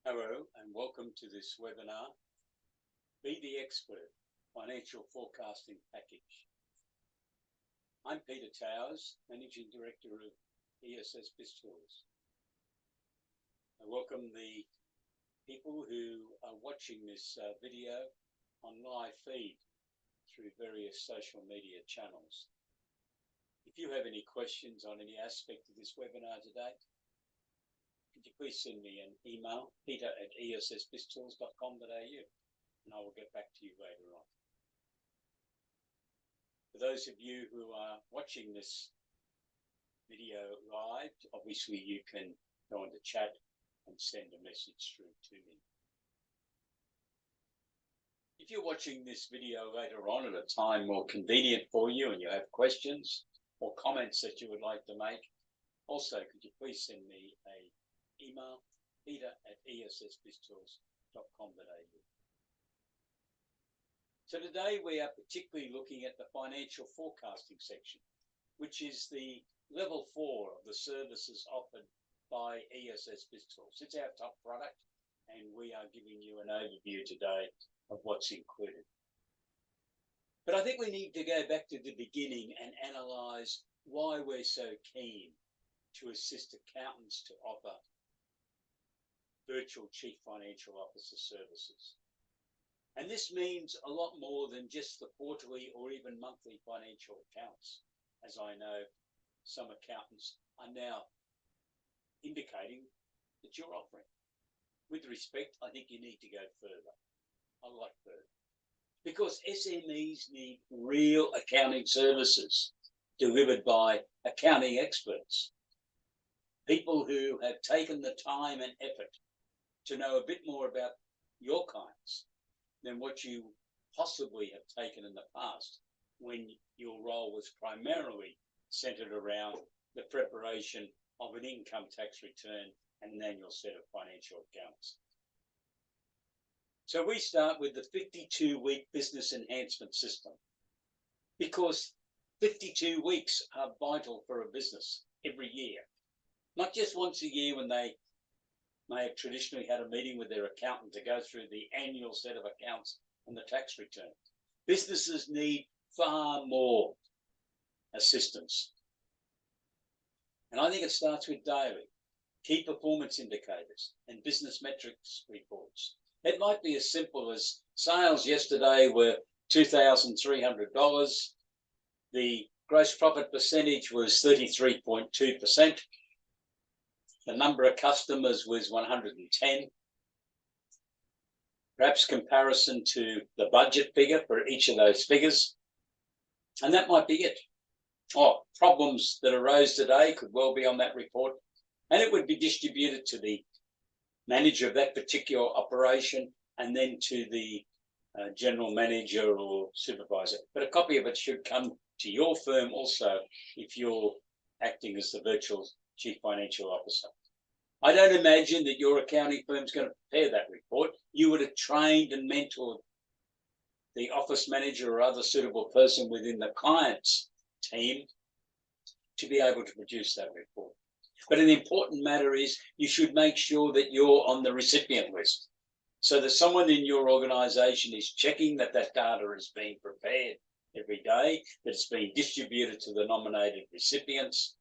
Hello and welcome to this webinar, Be the Expert, Financial Forecasting Package. I'm Peter Towers, Managing Director of ESS BIZTOOls. I welcome the people who are watching this video on live feed through various social media channels. If you have any questions on any aspect of this webinar today, could you please send me an email, peter@essbiztools.com.au, and I will get back to you later on. For those of you who are watching this video live, obviously you can go into chat and send a message through to me. If you're watching this video later on at a time more convenient for you and you have questions or comments that you would like to make, also could you please send me an email, peter@essbiztools.com.au. So today we are particularly looking at the financial forecasting section, which is the level 4 of the services offered by ESS BIZTOOls. It's our top product, and we are giving you an overview today of what's included. But I think we need to go back to the beginning and analyse why we're so keen to assist accountants to offer virtual Chief Financial Officer services. And this means a lot more than just the quarterly or even monthly financial accounts, as I know some accountants are now indicating that you're offering. With respect, I think you need to go further, a lot further, because SMEs need real accounting services delivered by accounting experts, people who have taken the time and effort to know a bit more about your clients than what you possibly have taken in the past when your role was primarily centered around the preparation of an income tax return and an annual set of financial accounts. So we start with the 52-week business enhancement system, because 52 weeks are vital for a business every year, not just once a year when they may have traditionally had a meeting with their accountant to go through the annual set of accounts and the tax return. Businesses need far more assistance. And I think it starts with daily, key performance indicators and business metrics reports. It might be as simple as sales yesterday were $2,300. The gross profit percentage was 33.2%. The number of customers was 110. Perhaps comparison to the budget figure for each of those figures. And that might be it. Problems that arose today could well be on that report, and it would be distributed to the manager of that particular operation and then to the general manager or supervisor. But a copy of it should come to your firm also if you're acting as the virtual Chief Financial Officer. I don't imagine that your accounting firm's going to prepare that report. You would have trained and mentored the office manager or other suitable person within the client's team to be able to produce that report. But an important matter is you should make sure that you're on the recipient list, so that someone in your organisation is checking that that data is being prepared every day, that it's being distributed to the nominated recipients,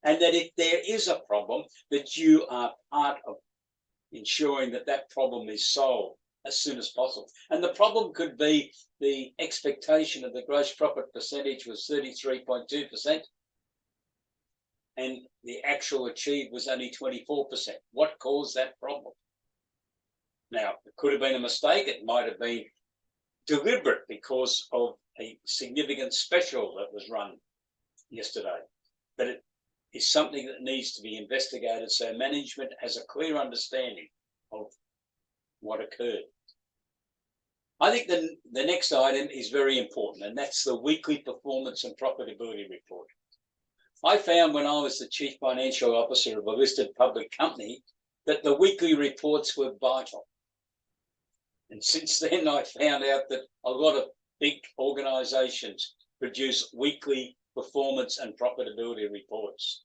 and that if there is a problem, that you are part of ensuring that that problem is solved as soon as possible. And the problem could be the expectation of the gross profit percentage was 33.2%, and the actual achieved was only 24%. What caused that problem? Now, it could have been a mistake. It might have been deliberate because of a significant special that was run yesterday. But it is something that needs to be investigated so management has a clear understanding of what occurred. I think the next item is very important, and that's the weekly performance and profitability report. I found when I was the Chief Financial Officer of a listed public company that the weekly reports were vital. And since then, I found out that a lot of big organisations produce weekly performance and profitability reports.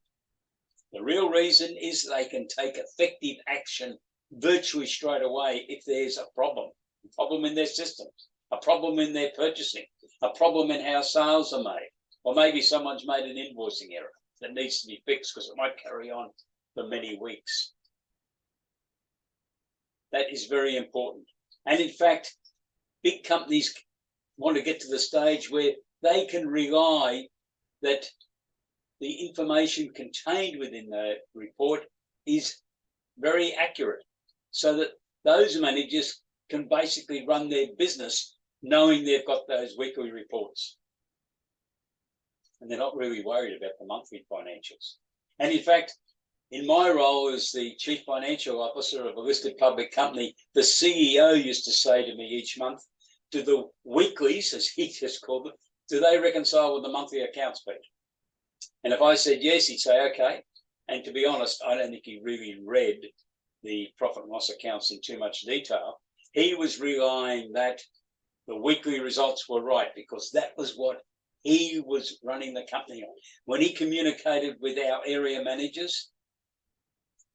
The real reason is they can take effective action virtually straight away if there's a problem in their systems, a problem in their purchasing, a problem in how sales are made, or maybe someone's made an invoicing error that needs to be fixed because it might carry on for many weeks. That is very important. And in fact, big companies want to get to the stage where they can rely that the information contained within the report is very accurate, so that those managers can basically run their business knowing they've got those weekly reports. And they're not really worried about the monthly financials. And in fact, in my role as the Chief Financial Officer of a listed public company, the CEO used to say to me each month, do the weeklies, as he just called them, do they reconcile with the monthly accounts, Pete? And if I said yes, he'd say, okay. And to be honest, I don't think he really read the profit and loss accounts in too much detail. He was relying that the weekly results were right because that was what he was running the company on. When he communicated with our area managers,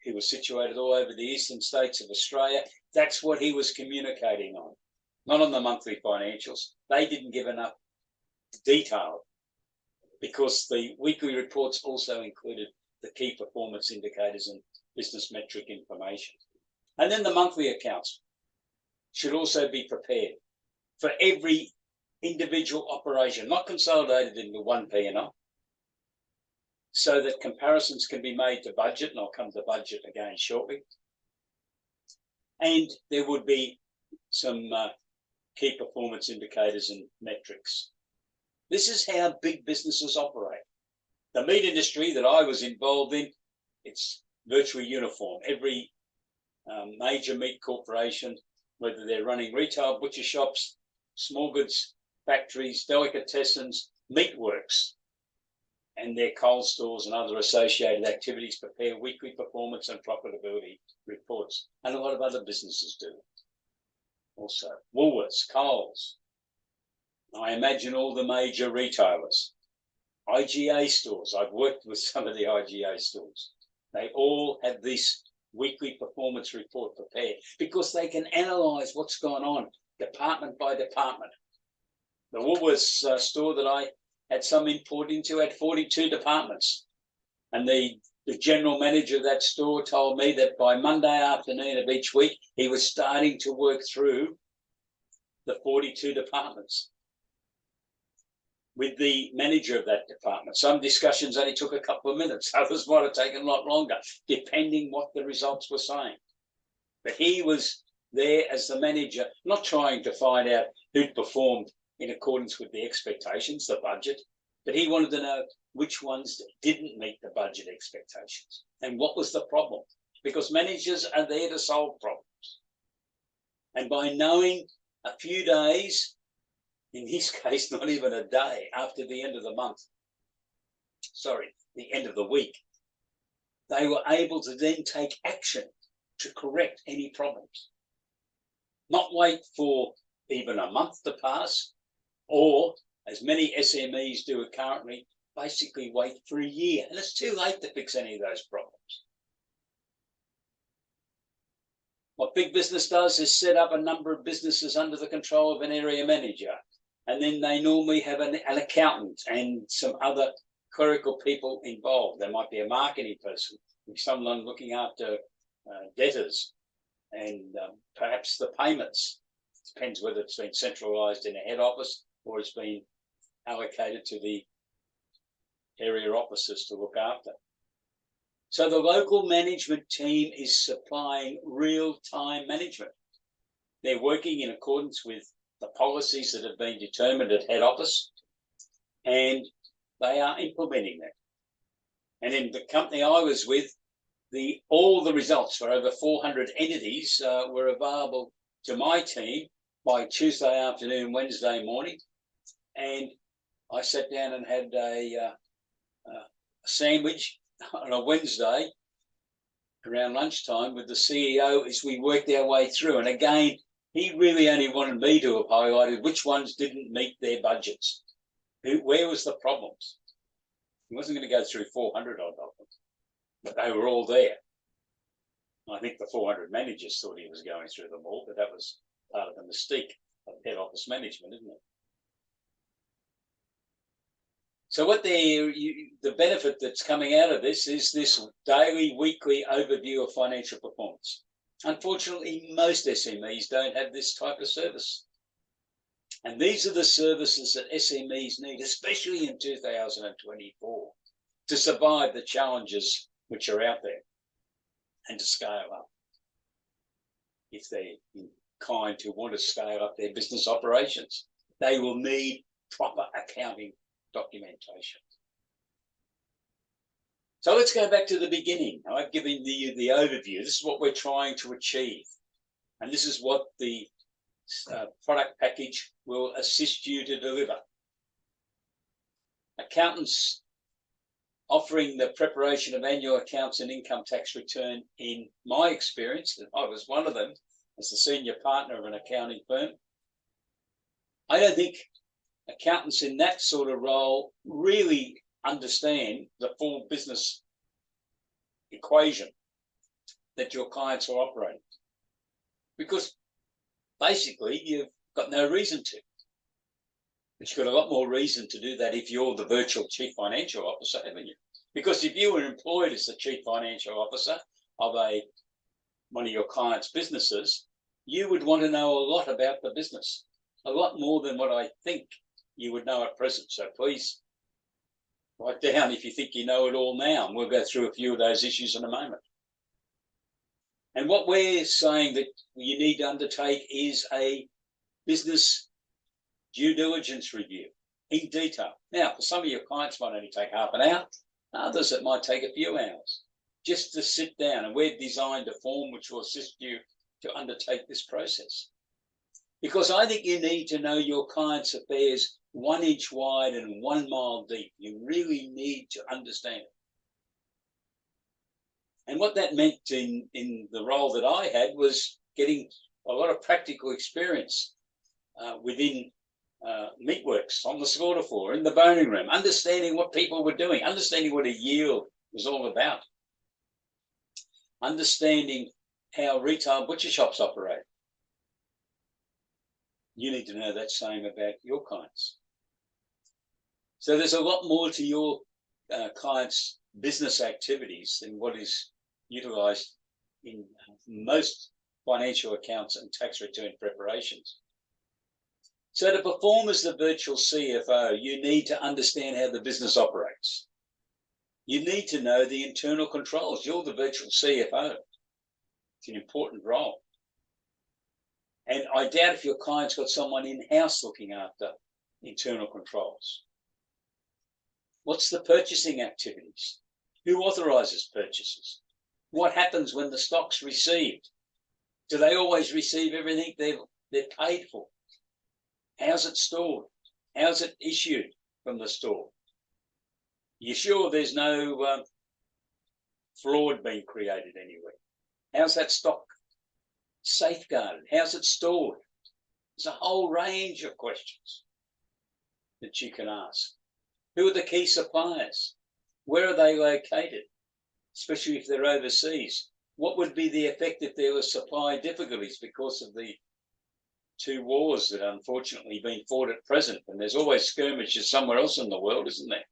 he was situated all over the eastern states of Australia, that's what he was communicating on, not on the monthly financials. They didn't give enough detail because the weekly reports also included the key performance indicators and business metric information. And then the monthly accounts should also be prepared for every individual operation, not consolidated into one P&L, so that comparisons can be made to budget, and I'll come to budget again shortly. And there would be some key performance indicators and metrics. This is how big businesses operate. The meat industry that I was involved in, it's virtually uniform. Every major meat corporation, whether they're running retail butcher shops, small goods factories, delicatessens, meatworks, and their cold stores and other associated activities prepare weekly performance and profitability reports. And a lot of other businesses do also. Woolworths, Coles. I imagine all the major retailers. IGA stores. I've worked with some of the IGA stores. They all have this weekly performance report prepared because they can analyse what's gone on department by department. The Woolworths store that I had some input into had 42 departments. And the general manager of that store told me that by Monday afternoon of each week, he was starting to work through the 42 departments with the manager of that department. Some discussions only took a couple of minutes. Others might have taken a lot longer, depending what the results were saying. But he was there as the manager, not trying to find out who'd performed in accordance with the expectations, the budget, but he wanted to know which ones didn't meet the budget expectations and what was the problem, because managers are there to solve problems. And by knowing a few days, in his case, not even a day after the end of the month, the end of the week, they were able to then take action to correct any problems. Not wait for even a month to pass, or, as many SMEs do currently, basically wait for a year. And it's too late to fix any of those problems. What big business does is set up a number of businesses under the control of an area manager. And then they normally have an accountant and some other clerical people involved. There might be a marketing person, someone looking after debtors and perhaps the payments. Depends whether it's been centralised in a head office or it's been allocated to the area offices to look after. So the local management team is supplying real-time management. They're working in accordance with the policies that have been determined at head office, and they are implementing that. And in the company I was with, all the results for over 400 entities were available to my team by Tuesday afternoon, Wednesday morning. And I sat down and had a sandwich on a Wednesday around lunchtime with the CEO as we worked our way through. And again, he really only wanted me to have highlighted which ones didn't meet their budgets. Where was the problems? He wasn't going to go through 400 odd of them, but they were all there. I think the 400 managers thought he was going through them all, but that was part of the mystique of head office management, isn't it? So what the benefit that's coming out of this is this daily, weekly overview of financial performance. Unfortunately, most SMEs don't have this type of service. And these are the services that SMEs need, especially in 2024, to survive the challenges which are out there and to scale up. If they're inclined to want to scale up their business operations, they will need proper accounting documentation. So let's go back to the beginning. I've given you the overview. This is what we're trying to achieve. And this is what the product package will assist you to deliver. Accountants offering the preparation of annual accounts and income tax return, in my experience, and I was one of them as the senior partner of an accounting firm, I don't think accountants in that sort of role really understand the full business equation that your clients are operating, because basically you've got no reason to. But you've got a lot more reason to do that if you're the virtual chief financial officer, haven't you? Because if you were employed as the chief financial officer of one of your clients' businesses, you would want to know a lot about the business, a lot more than what I think you would know at present. So please write down if you think you know it all now, and we'll go through a few of those issues in a moment. And what we're saying that you need to undertake is a business due diligence review in detail. Now, for some of your clients, it might only take half an hour. Others, it might take a few hours just to sit down. And we've designed a form which will assist you to undertake this process. Because I think you need to know your client's affairs 1 inch wide and 1 mile deep. You really need to understand it. And what that meant in the role that I had was getting a lot of practical experience within meatworks, on the slaughter floor, in the boning room, understanding what people were doing, understanding what a yield was all about, understanding how retail butcher shops operate. You need to know that same about your clients. So there's a lot more to your clients' business activities than what is utilised in most financial accounts and tax return preparations. So to perform as the virtual CFO, you need to understand how the business operates. You need to know the internal controls. You're the virtual CFO. It's an important role. And I doubt if your client's got someone in-house looking after internal controls. What's the purchasing activities? Who authorises purchases? What happens when the stock's received? Do they always receive everything they're paid for? How's it stored? How's it issued from the store? You sure there's no fraud being created anywhere? How's that stock safeguarded? How's it stored? There's a whole range of questions that you can ask. Who are the key suppliers? Where are they located? Especially if they're overseas. What would be the effect if there were supply difficulties because of the 2 wars that unfortunately been fought at present? And there's always skirmishes somewhere else in the world, isn't there?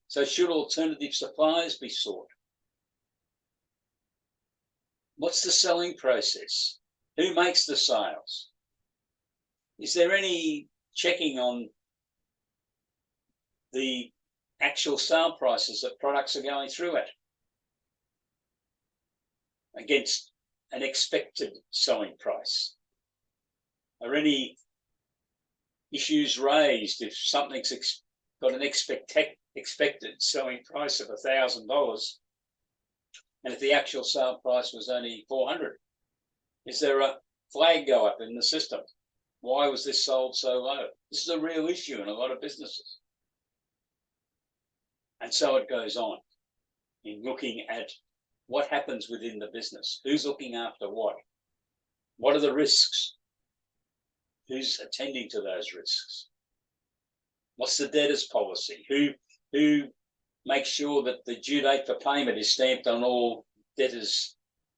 So should alternative suppliers be sought? What's the selling process? Who makes the sales? Is there any checking on the actual sale prices that products are going through at against an expected selling price? Are any issues raised if something's got an expected selling price of $1,000 and if the actual sale price was only $400? Is there a flag go up in the system? Why was this sold so low? This is a real issue in a lot of businesses. And so it goes on in looking at what happens within the business. Who's looking after what? What are the risks? Who's attending to those risks? What's the debtors policy? Who makes sure that the due date for payment is stamped on all debtors'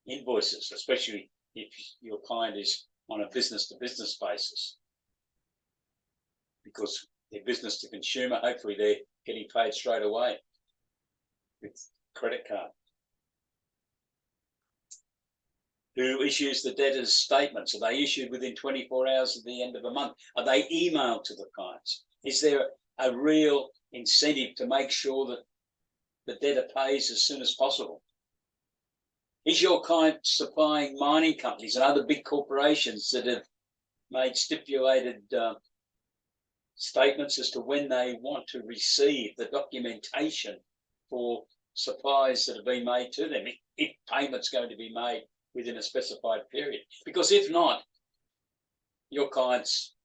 invoices, especially if your client is on a business-to-business basis, because they're business to consumer. Hopefully they're getting paid straight away with credit card. Who issues the debtors' statements? Are they issued within 24 hours of the end of the month? Are they emailed to the clients? Is there a real incentive to make sure that the debtor pays as soon as possible? Is your client supplying mining companies and other big corporations that have made stipulated statements as to when they want to receive the documentation for supplies that have been made to them, if payment's going to be made within a specified period? Because if not, your client's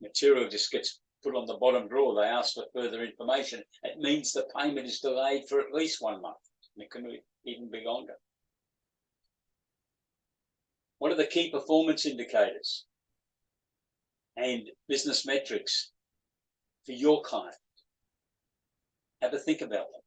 material just gets put on the bottom drawer. They ask for further information. It means the payment is delayed for at least 1 month. And it can even be longer. What are the key performance indicators and business metrics for your client? Have a think about them.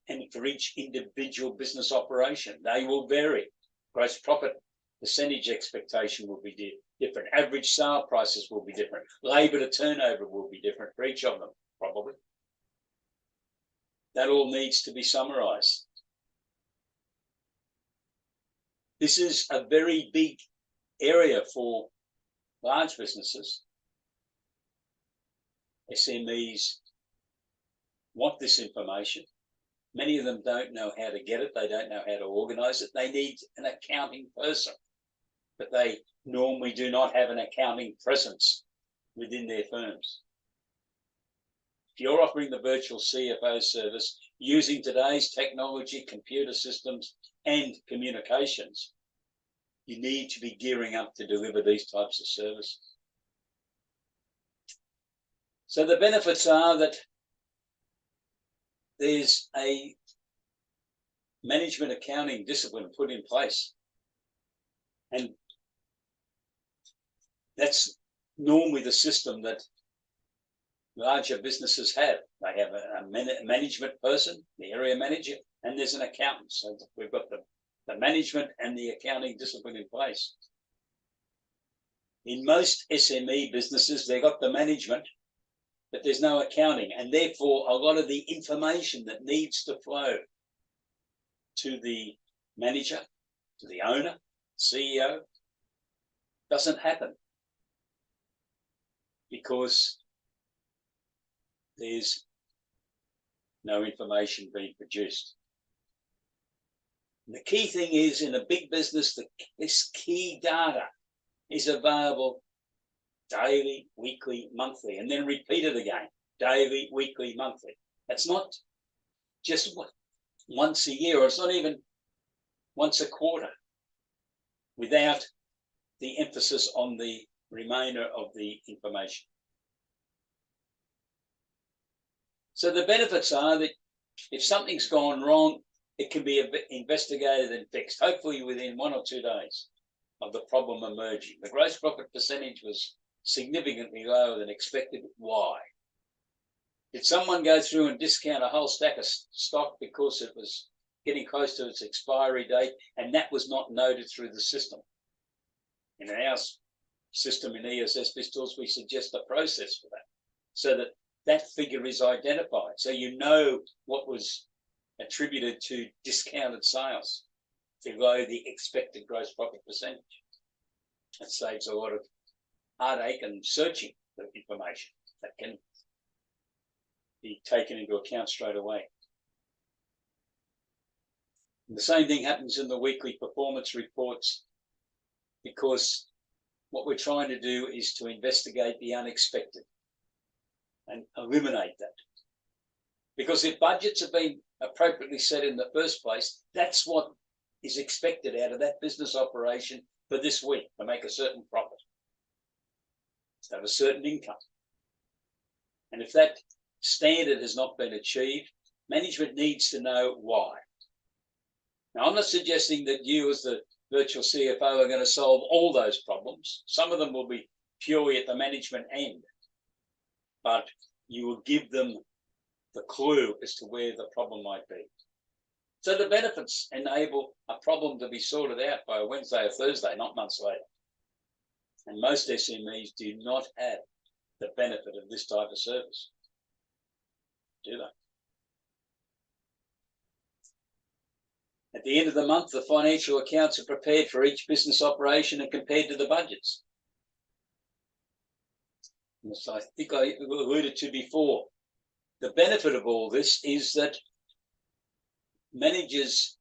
And for each individual business operation, they will vary. Gross profit percentage expectation will be different. Average sale prices will be different. Labour to turnover will be different for each of them, probably. That all needs to be summarised. This is a very big area for large businesses. SMEs want this information. Many of them don't know how to get it. They don't know how to organise it. They need an accounting person, but they normally do not have an accounting presence within their firms. If you're offering the virtual CFO service using today's technology, computer systems, and communications, you need to be gearing up to deliver these types of services. So the benefits are that there's a management accounting discipline put in place. And that's normally the system that larger businesses have. They have a management person, the area manager, and there's an accountant. So we've got the management and the accounting discipline in place. In most SME businesses, they've got the management, but there's no accounting. And therefore, a lot of the information that needs to flow to the manager, to the owner, CEO, doesn't happen because there's no information being produced. And the key thing is, in a big business, this key data is available daily, weekly, monthly, and then repeat it again, daily, weekly, monthly. That's not just once a year, or it's not even once a quarter, without the emphasis on the remainder of the information. So the benefits are that if something's gone wrong, it can be investigated and fixed, hopefully within 1 or 2 days of the problem emerging. The gross profit percentage was significantly lower than expected. Why? Did someone go through and discount a whole stack of stock because it was getting close to its expiry date and that was not noted through the system? In our system in ESS BIZTOOLS, we suggest a process for that so that that figure is identified. So you know what was attributed to discounted sales below the expected gross profit percentage. That saves a lot of heartache and searching for information that can be taken into account straight away. And the same thing happens in the weekly performance reports, because what we're trying to do is to investigate the unexpected and eliminate that. Because if budgets have been appropriately set in the first place, that's what is expected out of that business operation for this week, to make a certain profit, to have a certain income. And if that standard has not been achieved, management needs to know why. Now, I'm not suggesting that you as the virtual CFO are going to solve all those problems. Some of them will be purely at the management end, but you will give them the clue as to where the problem might be. So the benefits enable a problem to be sorted out by Wednesday or Thursday, not months later. And most SMEs do not have the benefit of this type of service, do they? At the end of the month, the financial accounts are prepared for each business operation and compared to the budgets. As I think I alluded to before, the benefit of all this is that managers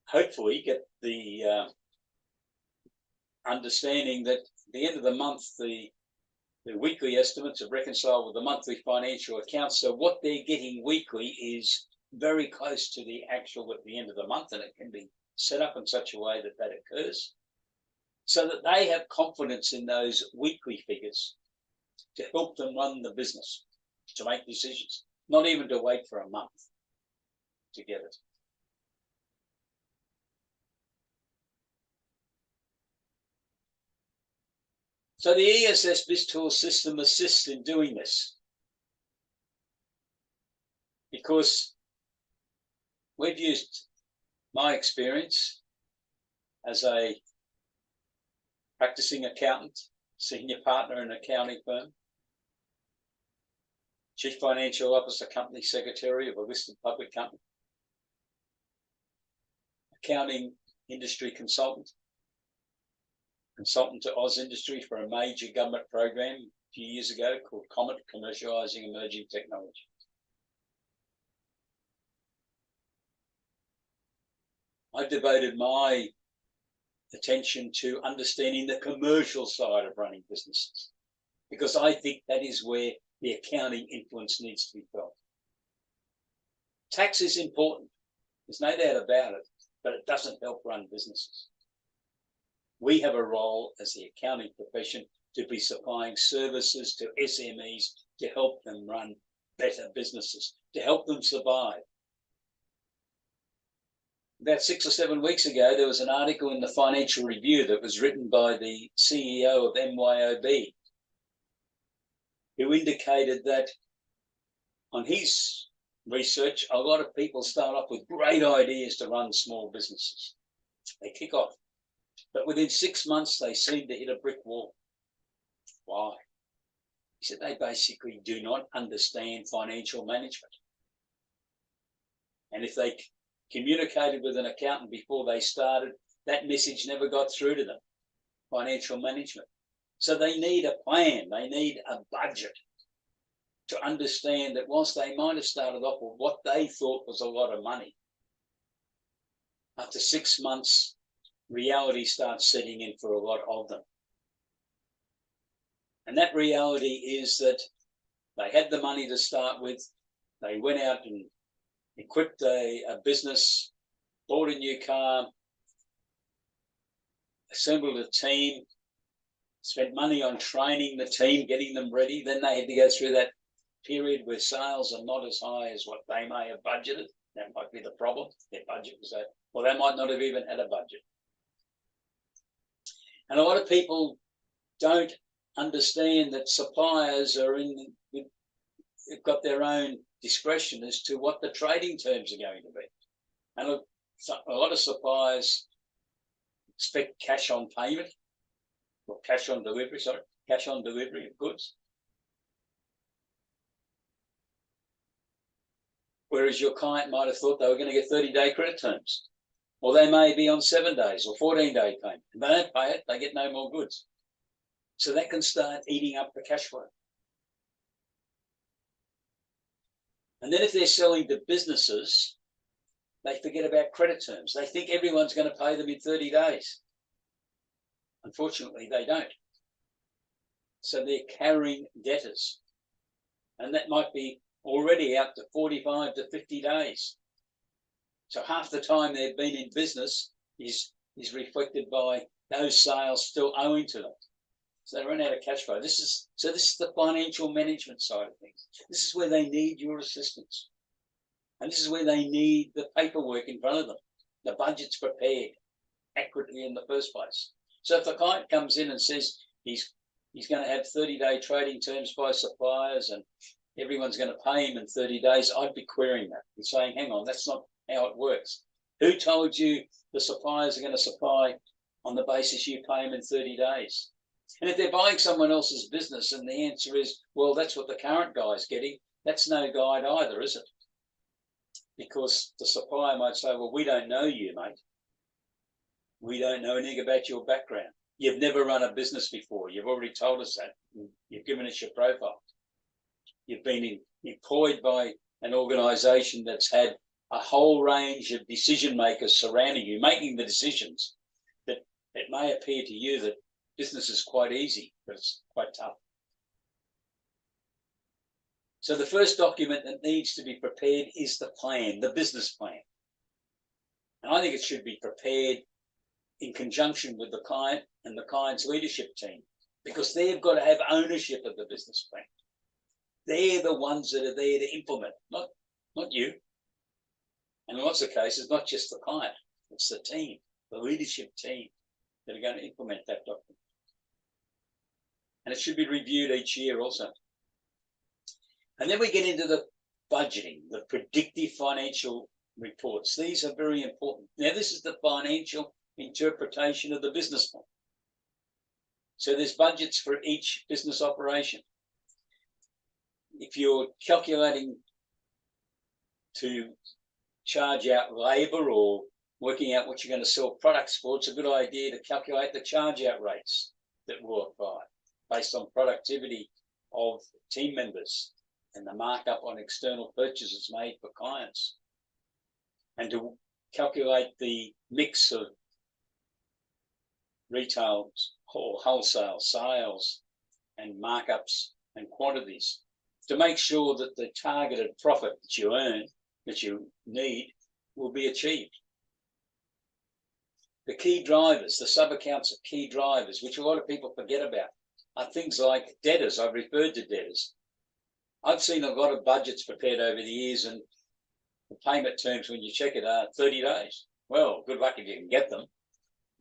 hopefully get the understanding that at the end of the month, the weekly estimates are reconciled with the monthly financial accounts. So what they're getting weekly is very close to the actual at the end of the month, and it can be set up in such a way that that occurs so that they have confidence in those weekly figures to help them run the business, to make decisions, not even to wait for a month to get it. So the ESS BIZTOOLS system assists in doing this because we've used my experience as a practicing accountant, senior partner in an accounting firm, chief financial officer, company secretary of a listed public company, accounting industry consultant to Oz Industry for a major government program a few years ago called COMET, Commercialising Emerging Technology. I devoted my attention to understanding the commercial side of running businesses because I think that is where the accounting influence needs to be felt. Tax is important, there's no doubt about it, but it doesn't help run businesses. We have a role as the accounting profession to be supplying services to SMEs to help them run better businesses, to help them survive. About 6 or 7 weeks ago, there was an article in the Financial Review that was written by the CEO of MYOB, who indicated that on his research, a lot of people start off with great ideas to run small businesses. They kick off. But within 6 months, they seem to hit a brick wall. Why? He said they basically do not understand financial management. And if they communicated with an accountant before they started, that message never got through to them, financial management. So they need a plan, they need a budget to understand that whilst they might have started off with what they thought was a lot of money, after 6 months, reality starts setting in for a lot of them. And that reality is that they had the money to start with, they went out and equipped a business, bought a new car, assembled a team, spent money on training the team, getting them ready. Then they had to go through that period where sales are not as high as what they may have budgeted. That might be the problem. Their budget was that, or they might not have even had a budget. And a lot of people don't understand that suppliers are they've got their own discretion as to what the trading terms are going to be. And a lot of suppliers expect cash on payment, or cash on delivery of goods. Whereas your client might have thought they were going to get 30-day credit terms, or they may be on 7 days or 14-day payment. If they don't pay it, they get no more goods. So that can start eating up the cash flow. And then if they're selling to businesses, they forget about credit terms. They think everyone's going to pay them in 30 days. Unfortunately, they don't. So they're carrying debtors. And that might be already out to 45 to 50 days. So half the time they've been in business is reflected by those sales still owing to them. So they run out of cash flow. This is the financial management side of things. This is where they need your assistance. And this is where they need the paperwork in front of them. The budget's prepared accurately in the first place. So if the client comes in and says he's going to have 30-day trading terms by suppliers and everyone's going to pay him in 30 days, I'd be querying that and saying, hang on, that's not how it works. Who told you the suppliers are going to supply on the basis you pay them in 30 days? And if they're buying someone else's business and the answer is, well, that's what the current guy's getting, that's no guide either, is it? Because the supplier might say, well, we don't know you, mate. We don't know anything about your background. You've never run a business before. You've already told us that. You've given us your profile. You've been employed by an organisation that's had a whole range of decision makers surrounding you, making the decisions. That it may appear to you that business is quite easy, but it's quite tough. So the first document that needs to be prepared is the plan, the business plan. And I think it should be prepared in conjunction with the client and the client's leadership team, because they've got to have ownership of the business plan. They're the ones that are there to implement, not you. And in lots of cases, not just the client, it's the team, the leadership team that are going to implement that document. And it should be reviewed each year also. And then we get into the budgeting, the predictive financial reports. These are very important. Now, this is the financial interpretation of the business plan. So there's budgets for each business operation. If you're calculating to charge out labour or working out what you're going to sell products for, it's a good idea to calculate the charge out rates that will apply based on productivity of team members and the markup on external purchases made for clients, and to calculate the mix of retail or wholesale sales and markups and quantities to make sure that the targeted profit that you earn, that you need, will be achieved. The key drivers, the sub-accounts of key drivers, which a lot of people forget about, are things like debtors. I've referred to debtors. I've seen a lot of budgets prepared over the years, and the payment terms when you check it are 30 days. Well, good luck if you can get them.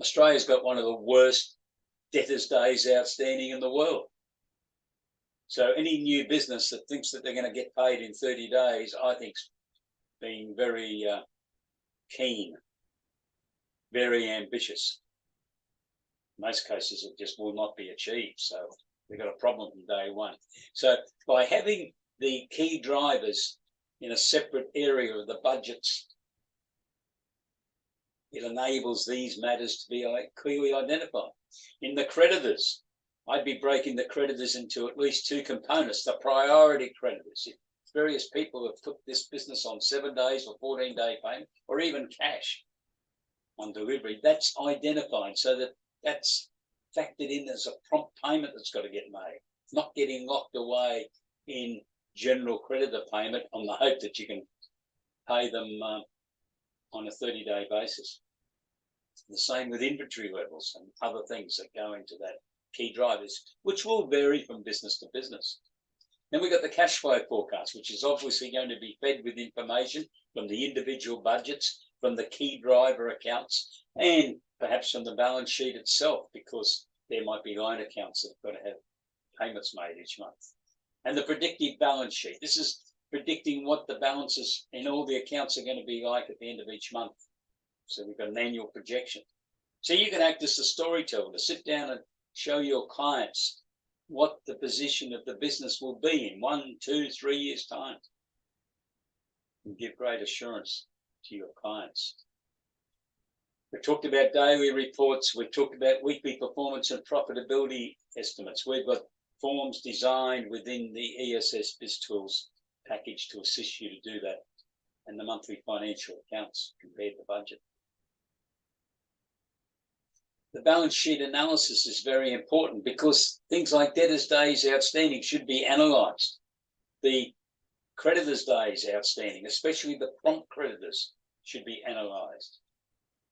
Australia's got one of the worst debtors days outstanding in the world. So any new business that thinks that they're going to get paid in 30 days, I think's being very keen, very ambitious. In most cases, it just will not be achieved. So we've got a problem from day one. So by having the key drivers in a separate area of the budgets, it enables these matters to be clearly identified. In the creditors, I'd be breaking the creditors into at least two components: the priority creditors. If various people have put this business on 7 days or 14-day payment, or even cash on delivery, that's identified so that that's factored in as a prompt payment that's got to get made, not getting locked away in general creditor payment on the hope that you can pay them on a 30-day basis. The same with inventory levels and other things that go into that key drivers, which will vary from business to business. Then we've got the cash flow forecast, which is obviously going to be fed with information from the individual budgets, from the key driver accounts, and perhaps from the balance sheet itself, because there might be line accounts that have got to have payments made each month. And the predictive balance sheet. This is predicting what the balances in all the accounts are going to be like at the end of each month. So we've got an annual projection. So you can act as a storyteller to sit down and show your clients what the position of the business will be in 1, 2, 3 years' time, and give great assurance to your clients. We've talked about daily reports. We've talked about weekly performance and profitability estimates. We've got forms designed within the ESS BIZTOOLS package to assist you to do that, and the monthly financial accounts compared to budget. The balance sheet analysis is very important because things like debtors' days outstanding should be analysed. The creditors' days outstanding, especially the prompt creditors, should be analysed.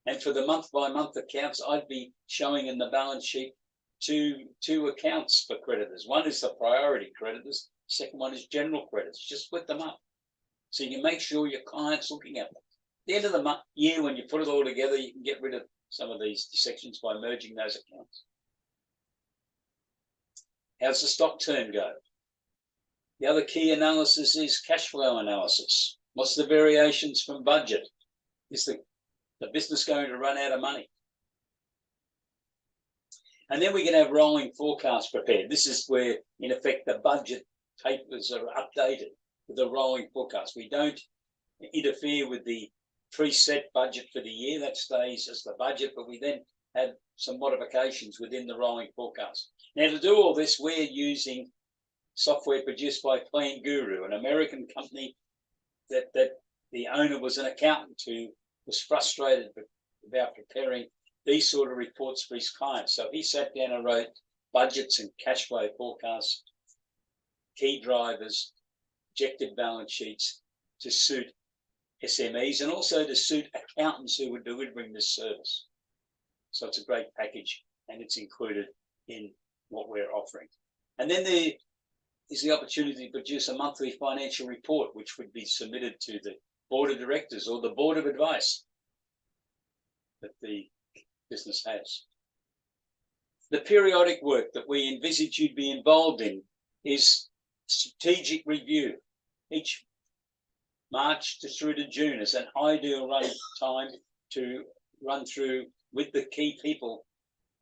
And for the month-by-month accounts, I'd be showing in the balance sheet two accounts for creditors. One is the priority creditors, second one is general creditors. Just split them up so you can make sure your client's looking at them. At the end of the year, when you put it all together, you can get rid of some of these sections by merging those accounts. How's the stock turn go? The other key analysis is cash flow analysis. What's the variations from budget? Is the business going to run out of money? And then we can have rolling forecasts prepared. This is where, in effect, the budget papers are updated with the rolling forecast. We don't interfere with the preset budget for the year. That stays as the budget, but we then have some modifications within the rolling forecast. Now, to do all this, we're using software produced by PlanGuru, an American company that the owner was an accountant who was frustrated about preparing these sort of reports for his clients. So he sat down and wrote budgets and cash flow forecasts, key drivers, objective balance sheets to suit SMEs and also to suit accountants who were delivering this service. So it's a great package and it's included in what we're offering. And then there is the opportunity to produce a monthly financial report, which would be submitted to the board of directors or the board of advice that the business has. The periodic work that we envisage you'd be involved in is strategic review. Each March through to June is an ideal time to run through with the key people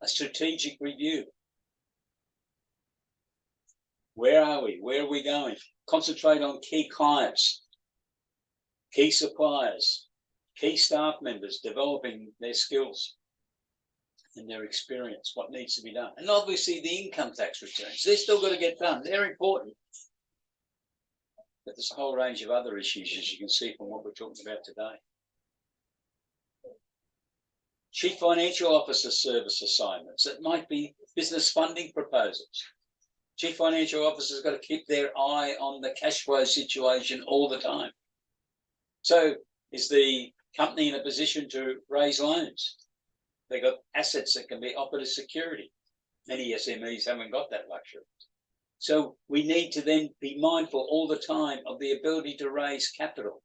a strategic review. Where are we? Where are we going? Concentrate on key clients, key suppliers, key staff members, developing their skills and their experience, what needs to be done. And obviously the income tax returns, they're still got to get done. They're important. But there's a whole range of other issues, as you can see from what we're talking about today. Chief Financial Officer service assignments. It might be business funding proposals. Chief Financial Officer's got to keep their eye on the cash flow situation all the time. So is the company in a position to raise loans? They've got assets that can be offered as security. Many SMEs haven't got that luxury. So we need to then be mindful all the time of the ability to raise capital.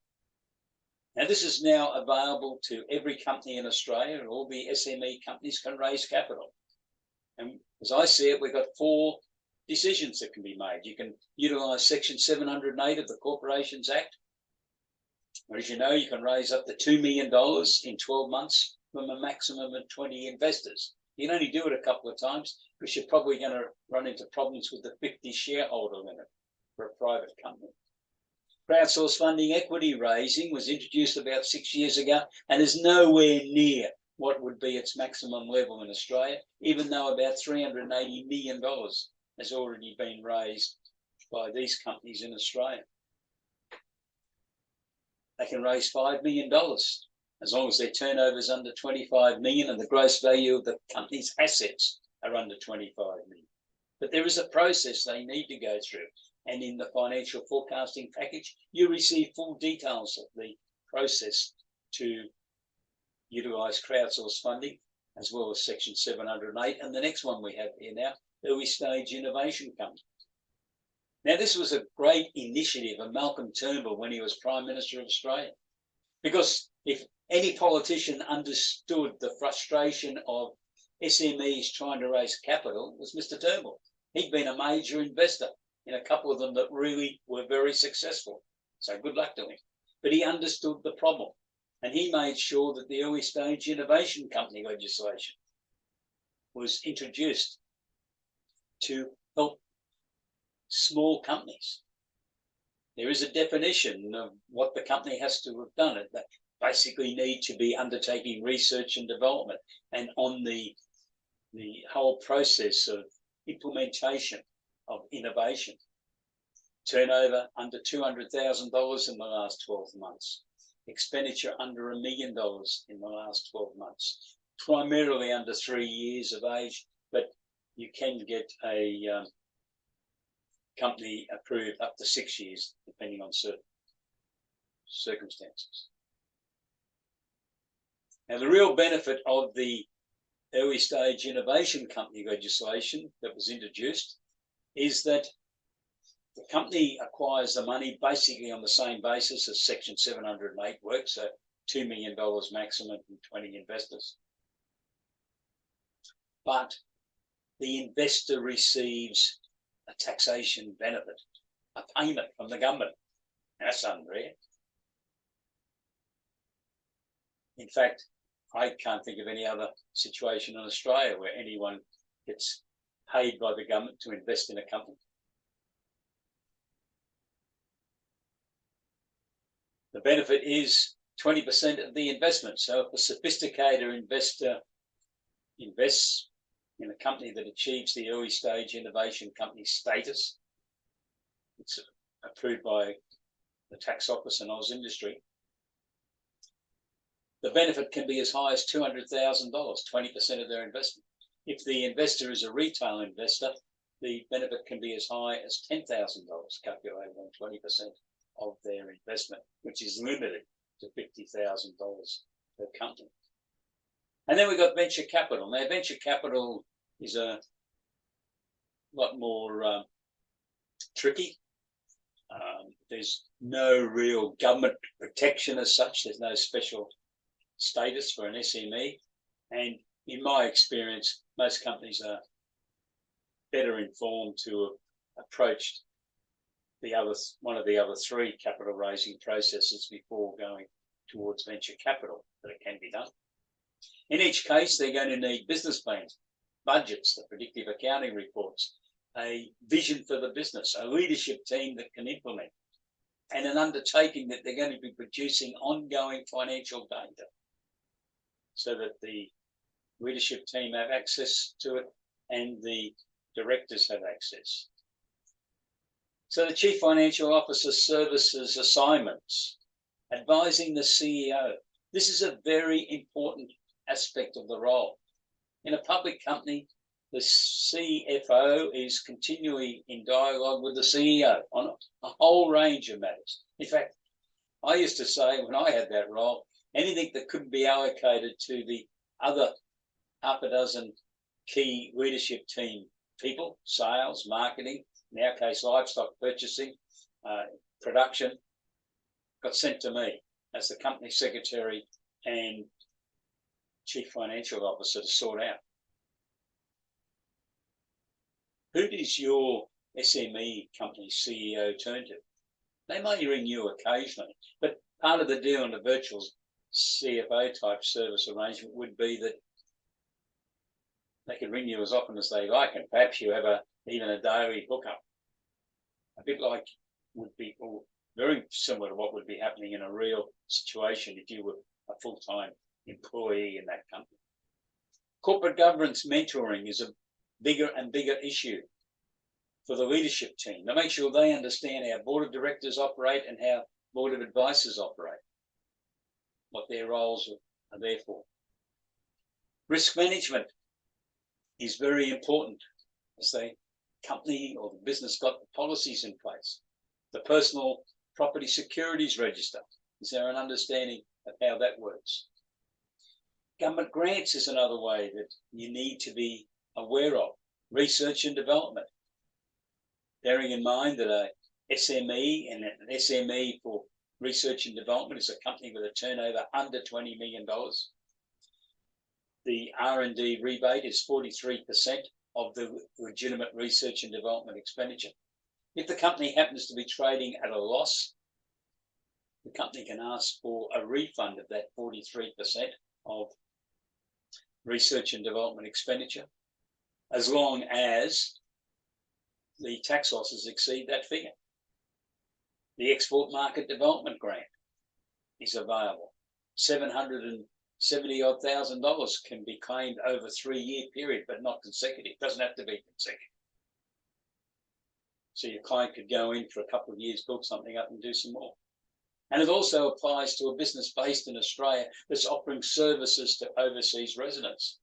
Now, this is now available to every company in Australia, and all the SME companies can raise capital. And as I see it, we've got 4 decisions that can be made. You can utilise Section 708 of the Corporations Act, where, as you know, you can raise up to $2 million in 12 months from a maximum of 20 investors. You can only do it a couple of times because you're probably going to run into problems with the 50 shareholder limit for a private company. Crowdsource funding equity raising was introduced about 6 years ago and is nowhere near what would be its maximum level in Australia, even though about $380 million has already been raised by these companies in Australia. They can raise $5 million as long as their turnover is under 25 million and the gross value of the company's assets are under 25 million. But there is a process they need to go through. And in the financial forecasting package, you receive full details of the process to utilise crowdsource funding, as well as Section 708. And the next one we have here now, early stage innovation company. Now, this was a great initiative of Malcolm Turnbull when he was Prime Minister of Australia, because if any politician understood the frustration of SMEs trying to raise capital, it was Mr. Turnbull. He'd been a major investor in a couple of them that really were very successful. So good luck to him. But he understood the problem, and he made sure that the early stage innovation company legislation was introduced to help small companies. There is a definition of what the company has to have done. They basically need to be undertaking research and development and on the whole process of implementation of innovation. Turnover under $200,000 in the last 12 months. Expenditure under $1 million in the last 12 months. Primarily under 3 years of age, but you can get a company approved up to 6 years, depending on certain circumstances. Now, the real benefit of the early stage innovation company legislation that was introduced is that the company acquires the money basically on the same basis as Section 708 works, so $2 million maximum from 20 investors. But the investor receives a taxation benefit, a payment from the government. That's unreal. In fact, I can't think of any other situation in Australia where anyone gets paid by the government to invest in a company. The benefit is 20% of the investment. So if a sophisticated investor invests in a company that achieves the early stage innovation company status, it's approved by the tax office in Oz Industry, the benefit can be as high as $200,000, 20% of their investment. If the investor is a retail investor, the benefit can be as high as $10,000, calculated on 20% of their investment, which is limited to $50,000 per company. And then we've got venture capital. Now, venture capital is a lot more tricky. There's no real government protection as such. There's no special status for an SME. And in my experience, most companies are better informed to approach one of the other three capital raising processes before going towards venture capital, but it can be done. In each case, they're going to need business plans, budgets, the predictive accounting reports, a vision for the business, a leadership team that can implement, and an undertaking that they're going to be producing ongoing financial data so that the leadership team have access to it and the directors have access. So the Chief Financial Officer services assignments, advising the CEO. This is a very important aspect of the role. In a public company, the CFO is continually in dialogue with the CEO on a whole range of matters. In fact, I used to say when I had that role, anything that couldn't be allocated to the other half a dozen key leadership team people, sales, marketing, in our case, livestock purchasing, production, got sent to me as the company secretary and Chief Financial Officer to sort out. Who does your SME company CEO turn to? They may ring you occasionally, but part of the deal in a virtual CFO type service arrangement would be that they can ring you as often as they like, and perhaps you have even a daily hookup. A bit like very similar to what would be happening in a real situation if you were a full-time employee in that company. Corporate governance mentoring is a bigger and bigger issue for the leadership team to make sure they understand how board of directors operate and how board of advisors operate, what their roles are there for. Risk management is very important as the company or the business got the policies in place. The personal property securities register, is there an understanding of how that works? Government grants is another way that you need to be aware of. Research and development. Bearing in mind that a SME and an SME for research and development is a company with a turnover under $20 million. The R&D rebate is 43% of the legitimate research and development expenditure. If the company happens to be trading at a loss, the company can ask for a refund of that 43% of research and development expenditure, as long as the tax losses exceed that figure. The Export Market Development Grant is available. $770,000 can be claimed over a 3-year period, but not consecutive. It doesn't have to be consecutive. So your client could go in for a couple of years, build something up and do some more. And it also applies to a business based in Australia that's offering services to overseas residents.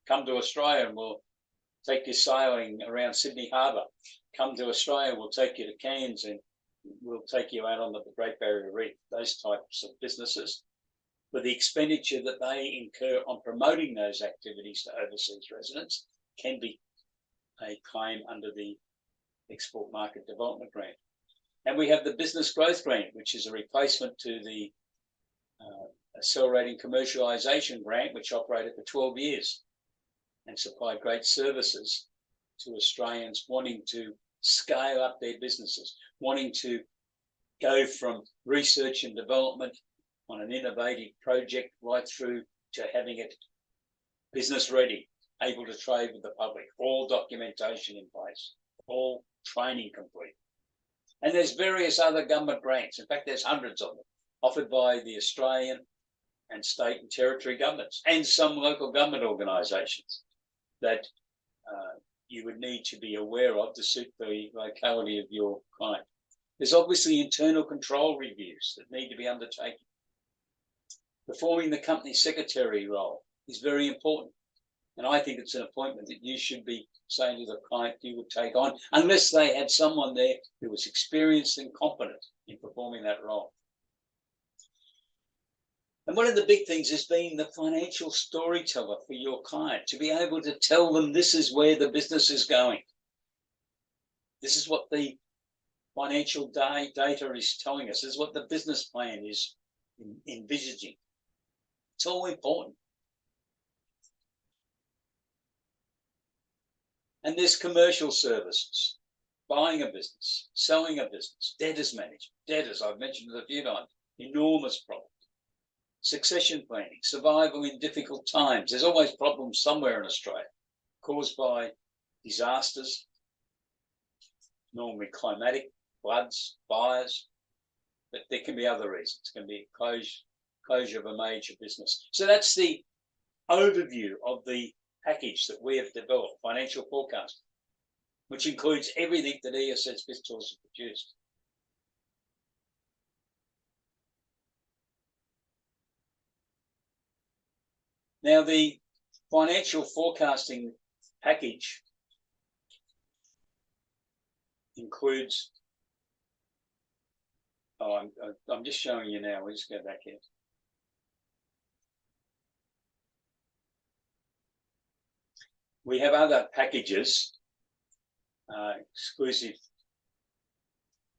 Come to Australia and we'll take you sailing around Sydney Harbour. Come to Australia, we'll take you to Cairns and we'll take you out on the Great Barrier Reef. Those types of businesses, but the expenditure that they incur on promoting those activities to overseas residents can be a claim under the Export Market Development Grant. And we have the Business Growth Grant, which is a replacement to the Accelerating Commercialisation Grant, which operated for 12 years and supplied great services to Australians wanting to scale up their businesses, wanting to go from research and development on an innovative project right through to having it business ready, able to trade with the public, all documentation in place, all training complete. And there's various other government grants. In fact, there's hundreds of them offered by the Australian and state and territory governments and some local government organisations that you would need to be aware of to suit the locality of your client. There's obviously internal control reviews that need to be undertaken. Performing the company secretary role is very important. And I think it's an appointment that you should be saying to the client you would take on, unless they had someone there who was experienced and competent in performing that role. And one of the big things is being the financial storyteller for your client, to be able to tell them this is where the business is going. This is what the financial data is telling us. This is what the business plan is envisaging. It's all important. And there's commercial services, buying a business, selling a business, debtors management. Debtors, I've mentioned it a few times, enormous problem. Succession planning, survival in difficult times. There's always problems somewhere in Australia caused by disasters, normally climatic, floods, fires, but there can be other reasons. It can be closure of a major business. So that's the overview of the package that we have developed, financial forecast, which includes everything that ESS BIZTOOLS has produced. Now, the financial forecasting package includes, I'm just showing you now, we'll just go back here. We have other packages, exclusive,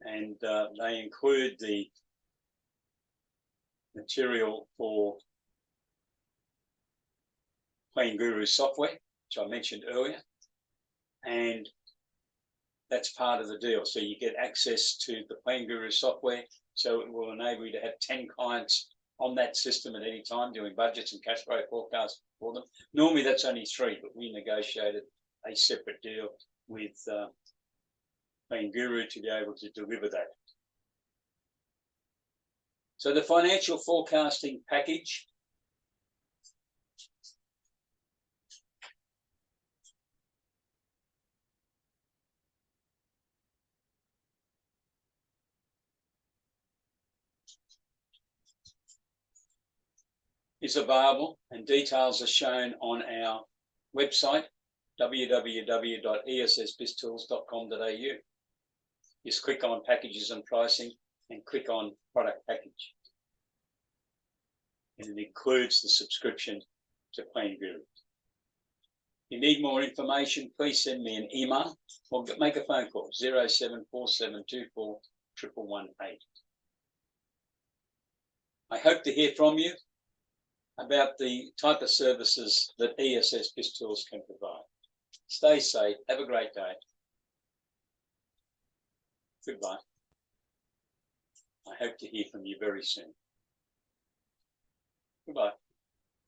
and they include the material for PlanGuru software, which I mentioned earlier, and that's part of the deal. So you get access to the PlanGuru software, so it will enable you to have 10 clients on that system at any time doing budgets and cash flow forecasts for them. Normally that's only 3, but we negotiated a separate deal with PlanGuru to be able to deliver that. So the financial forecasting package is available, and details are shown on our website, www.essbiztools.com.au. Just click on packages and pricing and click on product package. And it includes the subscription to PlanGuru. If you need more information, please send me an email or make a phone call, 0747241118. I hope to hear from you about the type of services that ESS BIZTOOLS can provide. Stay safe. Have a great day. Goodbye. I hope to hear from you very soon.